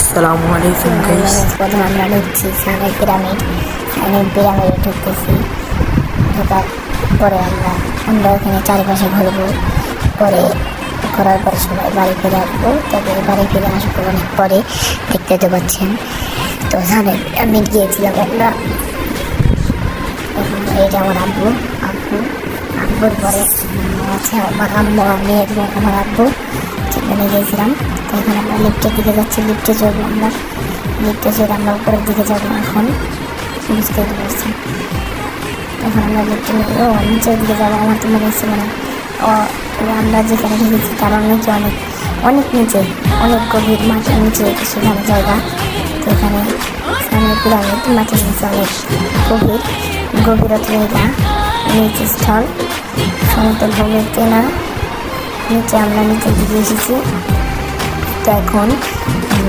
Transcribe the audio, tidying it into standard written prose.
আসসালামু আলাইকুম গাইস। প্রথম আমরা ঢুকছি সানের পিরামিডে ঢুকতেছি। ঢোকার পরে আমরা ওখানে চারিপাশে ঘুরবো, ঘোরার পরে সবাই বাড়ি ফিরে আসবো। তবে বাড়ি ফিরে আসবো অনেক পরে, দেখতে তো পাচ্ছেন। তো সানের পিরামিড গিয়েছিলাম আমরা। এটা আমার আব্বুর পরে আছে আমার আম্মু, আমি এবং আমার আব্বু সেখানে গিয়েছিলাম। তো এখানে আমরা লিফটের দিকে যাচ্ছি, লিফটে চড়বো লিফটে চড়ে আমরা উপরের দিকে যাবো। এখন বুঝতে পারছি, এখন আমরা লিফটে নিচের দিকে যাবো। আমার তো মনে হচ্ছে আমরা যেখানে ঢুকেছি তার নিচে অনেক নিচে, অনেক গভীর মাটির নিচে সেখানে জায়গা। তো এখানে সামনে পিরামিড, মাটির নিচে অনেক গভীরতা জায়গা, নিচে স্থল সমতল ভূমির কেনা। নিচে আমরা নিচের দিকে এসেছি। তো এখন আমরা